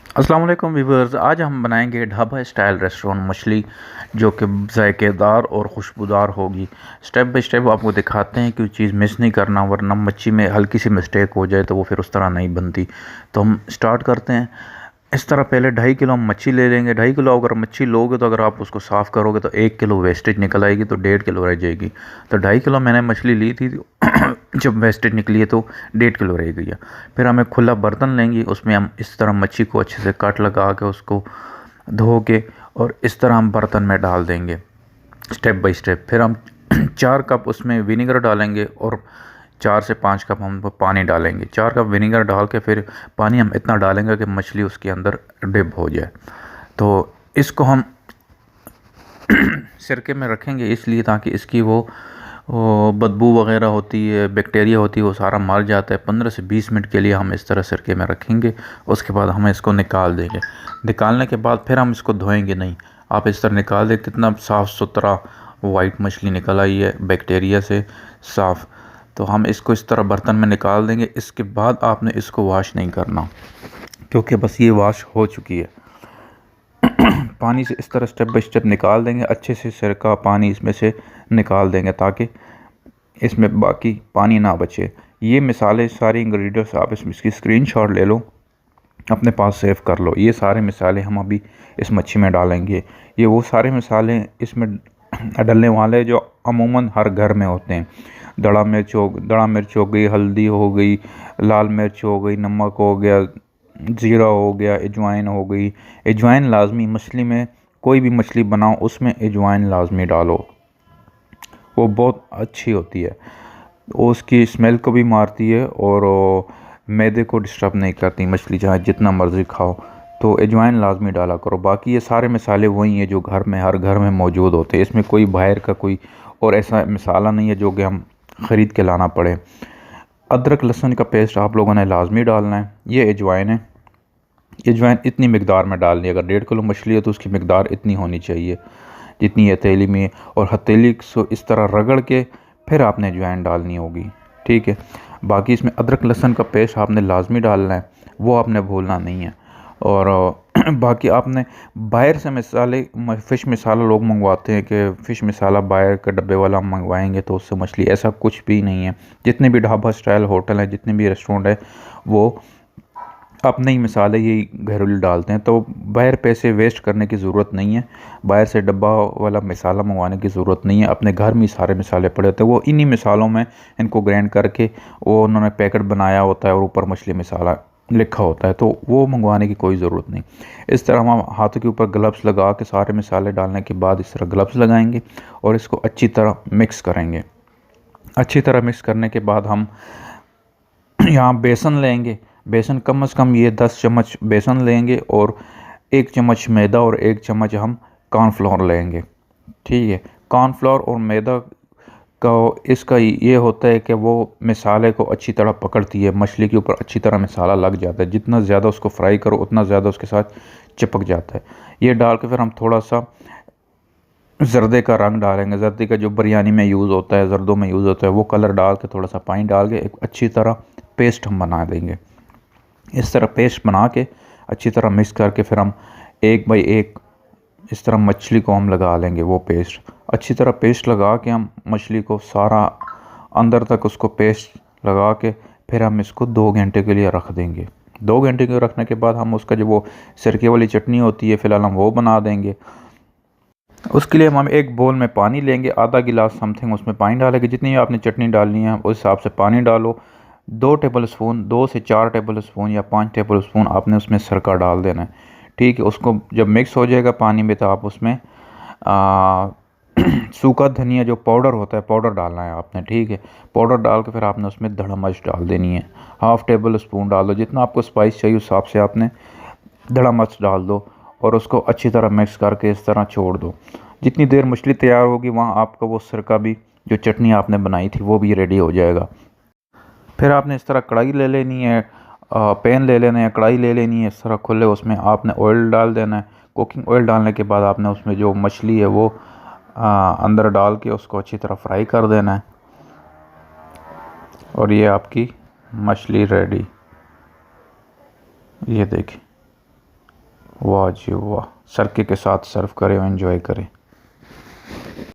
अस्सलाम वालेकुम व्यूवर्स। आज हम बनाएंगे ढाबा स्टाइल रेस्टोरेंट मछली जो कि जायकेदार और खुशबूदार होगी। स्टेप बाय स्टेप आपको दिखाते हैं कि चीज़ मिस नहीं करना, वरना मच्छी में हल्की सी मिस्टेक हो जाए तो वो फिर उस तरह नहीं बनती। तो हम स्टार्ट करते हैं। इस तरह पहले 2.5 किलो हम मच्छी ले लेंगे। 2.5 किलो अगर मच्छी लोगे तो अगर आप उसको साफ़ करोगे तो 1 किलो वेस्टेज निकल आएगी, तो 1.5 किलो रह जाएगी। तो 2.5 किलो मैंने मछली ली थी जब वेस्टेज निकली है तो 1.5 किलो रह गई है। फिर हम एक खुला बर्तन लेंगे, उसमें हम इस तरह मच्छी को अच्छे से कट लगा के उसको धो के और इस तरह हम बर्तन में डाल देंगे स्टेप बाय स्टेप। फिर हम 4 कप उसमें विनीगर डालेंगे और 4 से 5 कप हम पानी डालेंगे। 4 कप विनीगर डाल के फिर पानी हम इतना डालेंगे कि मछली उसके अंदर डिप हो जाए। तो इसको हम सिरके में रखेंगे इसलिए ताकि इसकी वो बदबू वगैरह होती है, बैक्टीरिया होती है, वो सारा मर जाता है। 15 से 20 मिनट के लिए हम इस तरह सिरके में रखेंगे। उसके बाद हम इसको निकाल देंगे। निकालने के बाद फिर हम इसको धोएंगे नहीं, आप इस तरह निकाल दें। कितना साफ़ सुथरा वाइट मछली निकल आई है बैक्टीरिया से साफ़। तो हम इसको इस तरह बर्तन में निकाल देंगे। इसके बाद आपने इसको वॉश नहीं करना, क्योंकि बस ये वॉश हो चुकी है। पानी से इस तरह स्टेप बाय स्टेप निकाल देंगे, अच्छे से सिरका पानी इसमें से निकाल देंगे ताकि इसमें बाकी पानी ना बचे। ये मिसाले सारी इंग्रेडिएंट्स आप इसकी स्क्रीनशॉट ले लो, अपने पास सेव कर लो। ये सारे मिसाले हम अभी इस मच्छी में डालेंगे। ये वो सारे मिसाले इसमें डलने वाले जो अमूमन हर घर में होते हैं। दड़ा मिर्च हो गई, हल्दी हो गई, लाल मिर्च हो गई, नमक हो गया, ज़ीरा हो गया, अजवाइन हो गई। अजवाइन लाजमी, मछली में कोई भी मछली बनाओ उसमें अजवाइन लाजमी डालो, वो बहुत अच्छी होती है। वो उसकी स्मेल को भी मारती है और मैदे को डिस्टर्ब नहीं करती मछली, चाहे जितना मर्ज़ी खाओ। तो अजवाइन लाजमी डाला करो। बाकी ये सारे मसाले वही हैं जो घर में हर घर में मौजूद होते हैं। इसमें कोई बाहर का कोई और ऐसा मसाला नहीं है जो कि हम ख़रीद के लाना पड़े। अदरक लहसुन का पेस्ट आप लोगों ने लाजमी डालना है। ये अजवाइन है, अजवाइन इतनी मकदार में डालनी है। अगर 1.5 किलो मछली है तो उसकी मकदार इतनी होनी चाहिए जितनी हथेली में, और हथेली को इस तरह रगड़ के फिर आपने अजवाइन डालनी होगी, ठीक है। बाकी इसमें अदरक लहसुन का पेस्ट आपने लाजमी डालना है, वो आपने भूलना नहीं है। और बाकी आपने बाहर से मसाले फ़िश मसाला लोग मंगवाते हैं कि फ़िश मसाला बाहर के डब्बे वाला हम मंगवाएंगे तो उससे मछली, ऐसा कुछ भी नहीं है। जितने भी ढाबा स्टाइल होटल हैं, जितने भी रेस्टोरेंट है, वो अपने ही मसाले यही घरेलू डालते हैं। तो बाहर पैसे वेस्ट करने की ज़रूरत नहीं है, बाहर से डब्बा वाला मसाला मंगवाने की ज़रूरत नहीं है। अपने घर में ही सारे मसाले पड़े होते हैं, वो इन्हीं मसालों में इनको ग्राइंड करके वो उन्होंने पैकेट बनाया होता है और ऊपर मछली मसाला लिखा होता है, तो वो मंगवाने की कोई ज़रूरत नहीं। इस तरह हम हाथों के ऊपर ग्लव्स लगा के सारे मसाले डालने के बाद इस तरह ग्लव्स लगाएंगे और इसको अच्छी तरह मिक्स करेंगे। अच्छी तरह मिक्स करने के बाद हम यहाँ बेसन लेंगे। बेसन कम से कम ये 10 चम्मच बेसन लेंगे और 1 चम्मच मैदा और 1 चम्मच हम कॉर्नफ्लोर लेंगे, ठीक है। कॉर्नफ्लोर और मैदा का इसका ये होता है कि वो मसाले को अच्छी तरह पकड़ती है, मछली के ऊपर अच्छी तरह मसाला लग जाता है। जितना ज़्यादा उसको फ्राई करो उतना ज़्यादा उसके साथ चिपक जाता है। ये डाल के फिर हम थोड़ा सा ज़र्दे का रंग डालेंगे। ज़र्दे का जो बिरयानी में यूज़ होता है, ज़र्दों में यूज़ होता है, वो कलर डाल के थोड़ा सा पानी डाल के एक अच्छी तरह पेस्ट हम बना देंगे। इस तरह पेस्ट बना के अच्छी तरह मिक्स करके फिर हम एक बाई एक इस तरह मछली को हम लगा लेंगे। वो पेस्ट अच्छी तरह पेस्ट लगा के हम मछली को सारा अंदर तक उसको पेस्ट लगा के फिर हम इसको 2 घंटे के लिए रख देंगे। 2 घंटे के रखने के बाद हम उसका जो वो सिरके वाली चटनी होती है फ़िलहाल हम वो बना देंगे। उसके लिए हम एक बोल में पानी लेंगे, आधा गिलास समथिंग उसमें पानी डालेंगे। जितनी आपने चटनी डालनी है उस हिसाब से पानी डालो। 2 टेबल स्पून, 2 से 4 टेबल स्पून या 5 टेबल स्पून आपने उसमें सिरका डाल देना है, ठीक है। उसको जब मिक्स हो जाएगा पानी में तो आप उसमें सूखा धनिया जो पाउडर होता है पाउडर डालना है आपने, ठीक है। पाउडर डाल के फिर आपने उसमें धड़ा मिर्च डाल देनी है। हाफ़ टेबल स्पून डाल दो, जितना आपको स्पाइस चाहिए उस हिसाब से आपने धड़ा मिर्च डाल दो और उसको अच्छी तरह मिक्स करके इस तरह छोड़ दो। जितनी देर मछली तैयार होगी वहाँ आपका वो सिरका भी, जो चटनी आपने बनाई थी, वो भी रेडी हो जाएगा। फिर आपने इस तरह कढ़ाई ले लेनी है, पैन ले लेना है, कढ़ाई ले लेनी है। इस तरह खुले उसमें आपने ऑयल डाल देना है। कुकिंग ऑयल डालने के बाद आपने उसमें जो मछली है वो अंदर डाल के उसको अच्छी तरह फ्राई कर देना है। और ये आपकी मछली रेडी, ये देखिए। वाह जी वाह, सरके के साथ सर्व करें और एंजॉय करें।